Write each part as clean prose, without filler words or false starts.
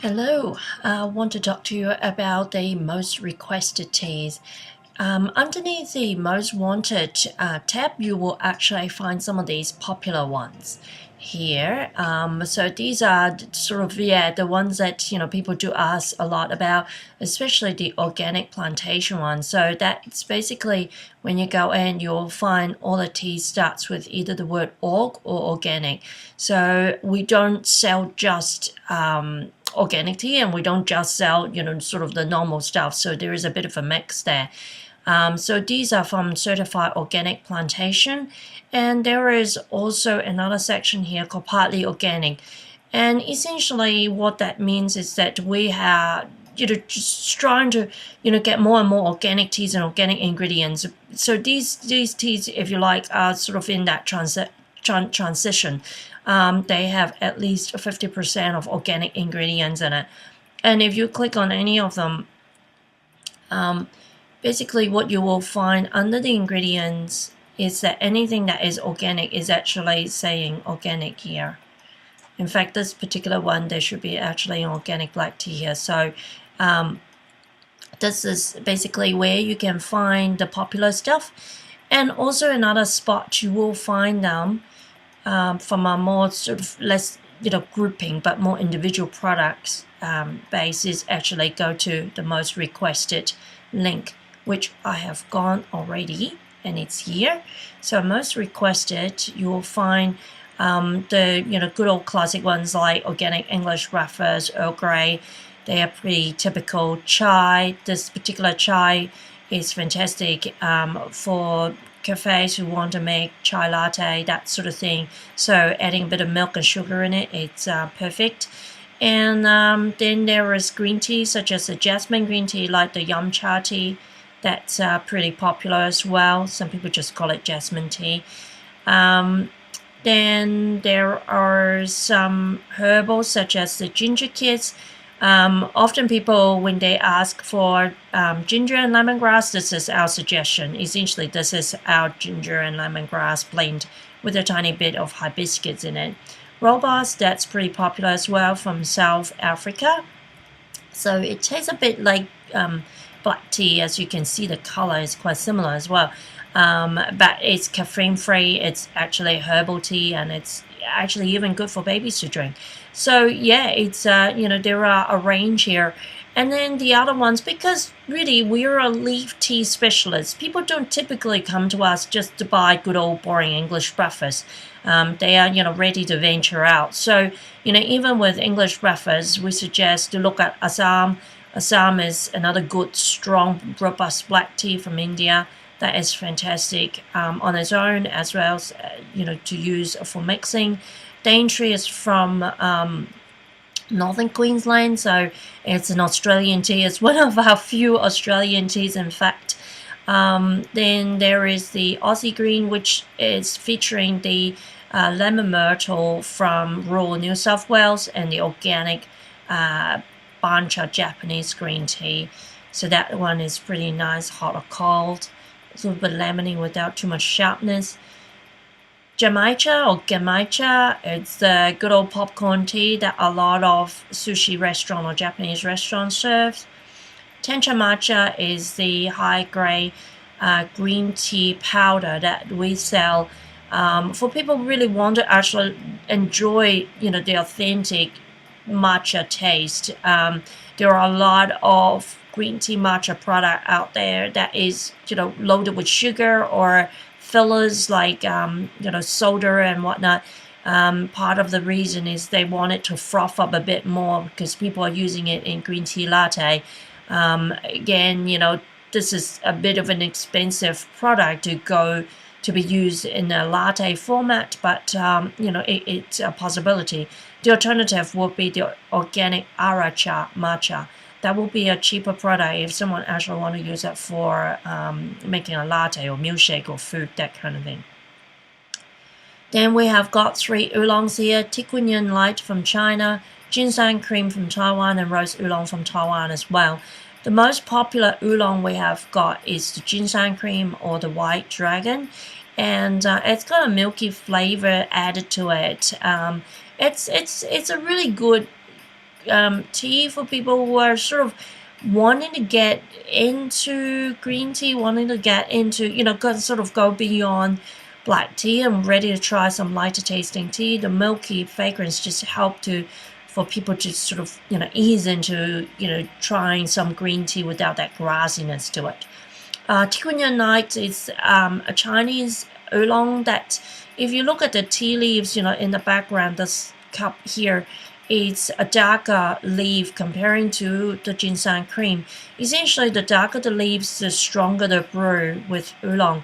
Hello, I want to talk to you about the most requested teas. Underneath the most wanted tab, you will actually find some of these popular ones here. So these are sort of the ones that people do ask a lot about, especially the organic plantation ones. So that's basically when you go in, you'll find all the tea starts with either the word org or organic. So we don't sell just organic tea, and we don't just sell sort of the normal stuff. So there is a bit of a mix there. So these are from certified organic plantation, and there is also another section here called partly organic. And essentially what that means is that we have just trying to get more and more organic teas and organic ingredients. So these teas, if you like, are sort of in that transition. They have at least 50% of organic ingredients in it, and if you click on any of them, basically what you will find under the ingredients is that anything that is organic is actually saying organic here. In fact, this particular one, there should be actually an organic black tea here. So this is basically where you can find the popular stuff. And also another spot you will find them from a more sort of less grouping but more individual products basis. Actually go to the most requested link, which I have gone already, and it's here. So most requested, you will find the good old classic ones like organic English breakfast, Earl Grey. They are pretty typical. Chai, this particular chai is fantastic for cafes who want to make chai latte, that sort of thing. So adding a bit of milk and sugar in it, it's perfect. And then there is green tea, such as the jasmine green tea, like the yum cha tea. That's pretty popular as well. Some people just call it jasmine tea. Then there are some herbals, such as the ginger kits. Often people, when they ask for ginger and lemongrass, this is our suggestion. Essentially, this is our ginger and lemongrass blend with a tiny bit of hibiscus in it. Rooibos, that's pretty popular as well, from South Africa. So it tastes a bit like black tea. As you can see, the color is quite similar as well. But it's caffeine free, it's actually herbal tea, and it's actually even good for babies to drink. So yeah, it's there are a range here. And then the other ones, because really we're a leaf tea specialist, people don't typically come to us just to buy good old boring English breakfast. They are ready to venture out. So even with English breakfast, we suggest to look at Assam. Assam is another good, strong, robust black tea from India that is fantastic on its own, as well as to use for mixing. Daintree is from northern Queensland, so it's an Australian tea. It's one of our few Australian teas, in fact. Then there is the Aussie Green, which is featuring the lemon myrtle from rural New South Wales, and the organic Matcha Japanese green tea. So that one is pretty nice, hot or cold. A little bit lemony without too much sharpness. Jamaica or Gamaicha, it's the good old popcorn tea that a lot of sushi restaurant or Japanese restaurants serve. Tencha Matcha is the high-grade green tea powder that we sell for people who really want to actually enjoy the authentic matcha taste. There are a lot of green tea matcha product out there that is loaded with sugar or fillers like soda and whatnot. Part of the reason is they want it to froth up a bit more because people are using it in green tea latte. Again, this is a bit of an expensive product to be used in a latte format, but it's a possibility. The alternative would be the organic Aracha matcha. That will be a cheaper product if someone actually want to use it for making a latte or milkshake or food, that kind of thing. Then we have got 3 oolongs here: Tickling Light from China, Ginseng Cream from Taiwan, and Rose Oolong from Taiwan as well. The most popular oolong we have got is the Ginseng Cream or the White Dragon, and it's got a milky flavor added to it. It's a really good tea for people who are sort of wanting to get into green tea, wanting to get into, sort of go beyond black tea and ready to try some lighter tasting tea. The milky fragrance just help for people to sort of, ease into, trying some green tea without that grassiness to it. Tickling Night is a Chinese oolong that, if you look at the tea leaves, in the background, this cup here, it's a darker leaf comparing to the ginseng cream. Essentially, the darker the leaves, the stronger the brew with oolong.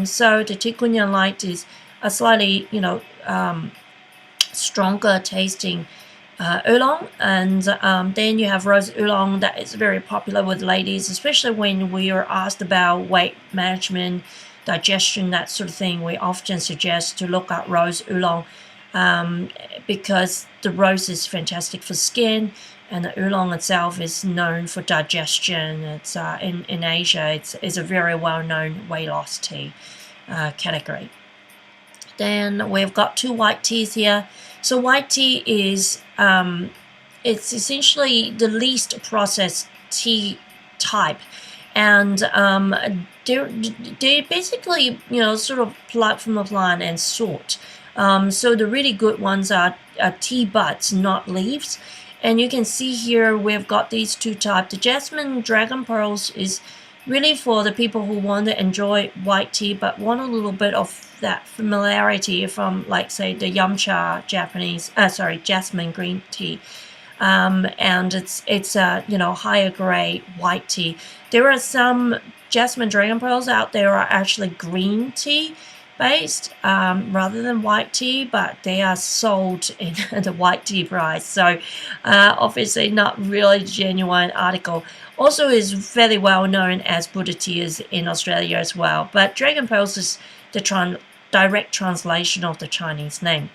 So the Tickling Night is a slightly, stronger tasting oolong, and then you have rose oolong that is very popular with ladies, especially when we are asked about weight management, digestion, that sort of thing. We often suggest to look at rose oolong because the rose is fantastic for skin, and the oolong itself is known for digestion. It's in Asia, it's a very well-known weight loss tea category. Then we've got 2 white teas here. So white tea is it's essentially the least processed tea type, and they're basically sort of plucked from the plant and sort. So the really good ones are tea buds, not leaves. And you can see here we've got these 2 types. The Jasmine Dragon Pearls is really for the people who want to enjoy white tea but want a little bit of that familiarity from, like, say, the Yumcha Jasmine green tea. And it's higher grade white tea. There are some Jasmine Dragon Pearls out there are actually green tea based rather than white tea, but they are sold in the white tea price, so obviously not really genuine article. Also is fairly well known as Buddha tea is in Australia as well, but Dragon Pearls is the direct translation of the Chinese name.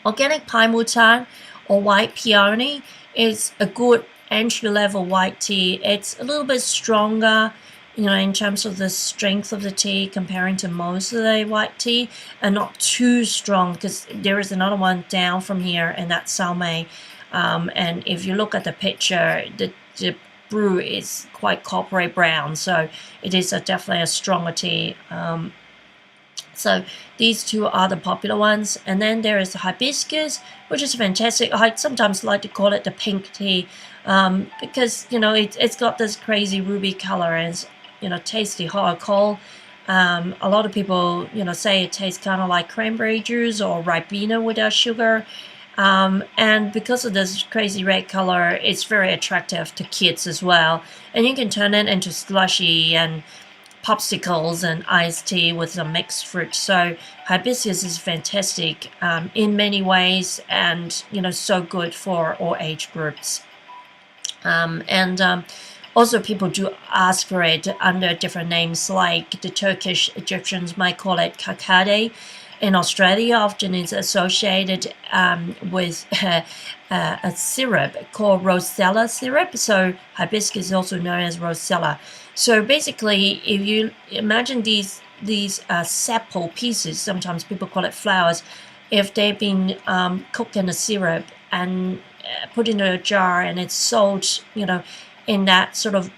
Organic Pine Mutan or white peony is a good entry-level white tea. It's a little bit stronger, in terms of the strength of the tea comparing to most of the white tea, and not too strong, because there is another one down from here, and that's Salmei. And if you look at the picture, the brew is quite coppery brown, so it is definitely a stronger tea. So these 2 are the popular ones. And then there is the hibiscus, which is fantastic. I sometimes like to call it the pink tea because it's got this crazy ruby color, and it's tasty hot cold. A lot of people say it tastes kind of like cranberry juice or Ribena without sugar. And because of this crazy red color, it's very attractive to kids as well. And you can turn it into slushy and popsicles and iced tea with some mixed fruit. So hibiscus is fantastic in many ways, and so good for all age groups. Also people do ask for it under different names, like the Turkish Egyptians might call it kakade. In Australia, often it's associated with a syrup called rosella syrup. So hibiscus is also known as rosella. So basically, if you imagine these sepal pieces, sometimes people call it flowers, if they've been cooked in a syrup and put into a jar and it's sold, in that sort of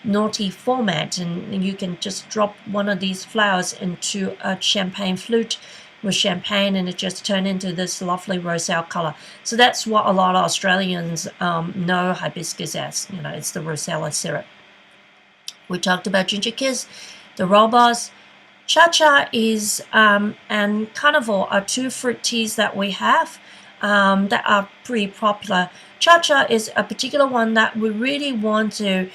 naughty format, and you can just drop one of these flowers into a champagne flute with champagne, and it just turns into this lovely roselle color. So that's what a lot of Australians know hibiscus as. It's the rosella syrup. We talked about ginger kiss, the Rooibos. Chacha is and Carnival are 2 fruit teas that we have that are pretty popular. Chacha is a particular one that we really want to,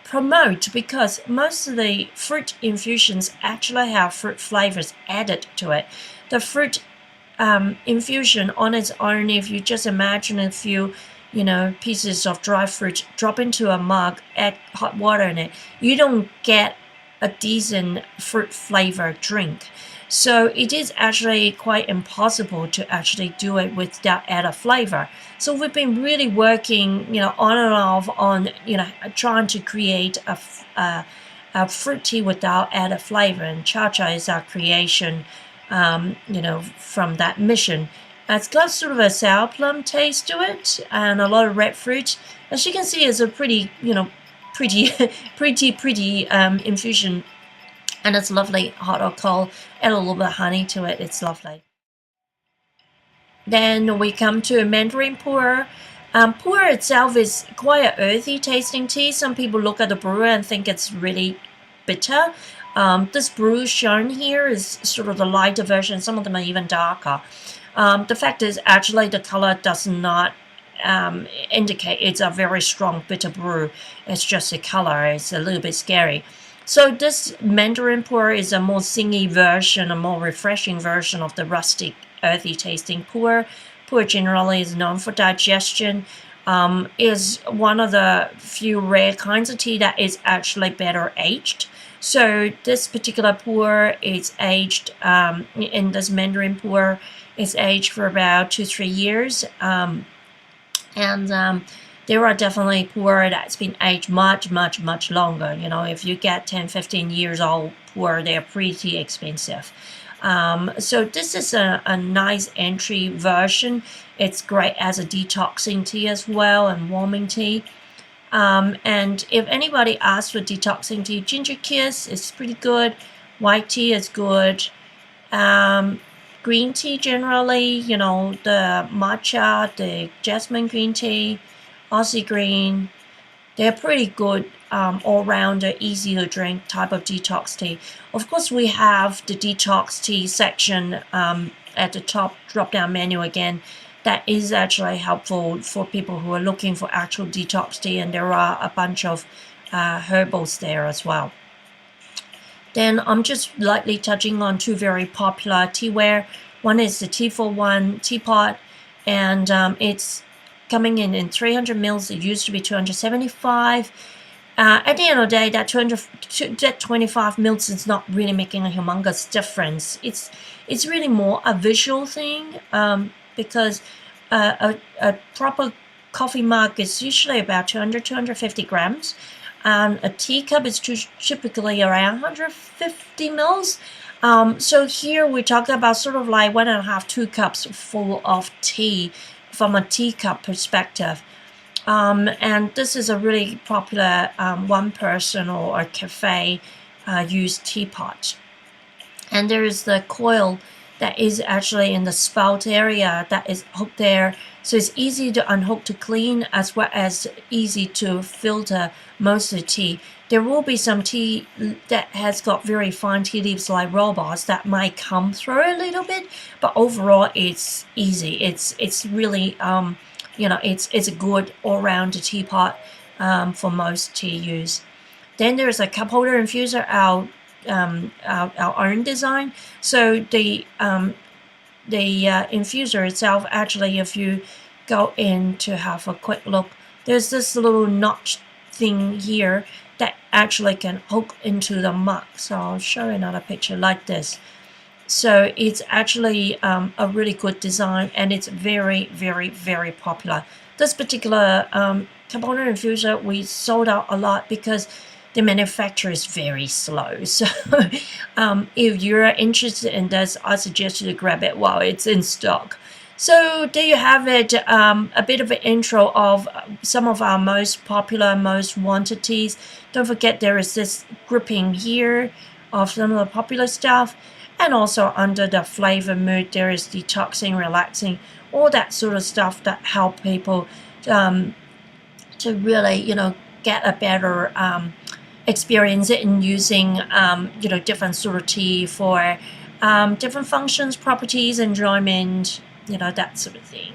promote, because most of the fruit infusions actually have fruit flavors added to it. The fruit infusion on its own, if you just imagine a few pieces of dry fruit, drop into a mug, add hot water in it, you don't get a decent fruit flavor drink. So it is actually quite impossible to actually do it without added flavor. So we've been really working, on and off on, trying to create a fruit tea without added flavor. And Chacha is our creation from that mission. It's got sort of a sour plum taste to it and a lot of red fruit. As you can see, it's a pretty, pretty, pretty infusion. And it's lovely, hot or cold. Add a little bit of honey to it. It's lovely. Then we come to Mandarin Pu'er. Pu'er itself is quite an earthy tasting tea. Some people look at the brew and think it's really bitter. This brew shown here is sort of the lighter version. Some of them are even darker. The fact is, actually, the color does not indicate it's a very strong bitter brew. It's just the color. It's a little bit scary. So this Mandarin Pu'er is a more singy version, a more refreshing version of the rustic, earthy tasting Pu'er. Pu'er generally is known for digestion. Is one of the few rare kinds of tea that is actually better aged. So this particular Pu'er is aged in this Mandarin Pu'er is aged for about 2-3 years. There are definitely Pu'er that's been aged much, much, much longer. If you get 10-15 years old Pu'er, they're pretty expensive. So this is a nice entry version. It's great as a detoxing tea as well and warming tea. And if anybody asks for detoxing tea, ginger kiss is pretty good. White tea is good. Green tea generally, the matcha, the jasmine green tea, Aussie green, they're pretty good all-rounder, easy to drink type of detox tea. Of course, we have the detox tea section at the top drop-down menu again. That is actually helpful for people who are looking for actual detox tea, and there are a bunch of herbals there as well. Then I'm just lightly touching on two very popular teaware. One is the Tea-for-One teapot, and it's coming in 300 mils. It used to be 275. At the end of the day, that 25 mils is not really making a humongous difference. It's really more a visual thing because a proper coffee mug is usually about 250 grams. A teacup is typically around 150 mils. So here we talk about sort of like 1.5, 2 cups full of tea from a teacup perspective. And this is a really popular one person or a cafe used teapot. And there is the coil that is actually in the spout area that is hooked there. So it's easy to unhook to clean as well as easy to filter most of the tea. There will be some tea that has got very fine tea leaves like Rooibos that might come through a little bit, but overall it's easy. It's really it's a good all-round teapot for most tea use. Then there's a cup holder infuser, our own design. So the infuser itself, actually, if you go in to have a quick look, there's this little notch thing here that actually can hook into the mug. So I'll show you another picture like this. So it's actually a really good design, and it's very, very, very popular. This particular cup holder infuser, we sold out a lot because the manufacturer is very slow. So if you're interested in this, I suggest you to grab it while it's in stock. So there you have it, a bit of an intro of some of our most popular, most wanted teas. Don't forget there is this grouping here of some of the popular stuff. And also under the flavor mood, there is detoxing, relaxing, all that sort of stuff that help people to really, get a better experience in using, different sort of tea for different functions, properties, enjoyment, that sort of thing.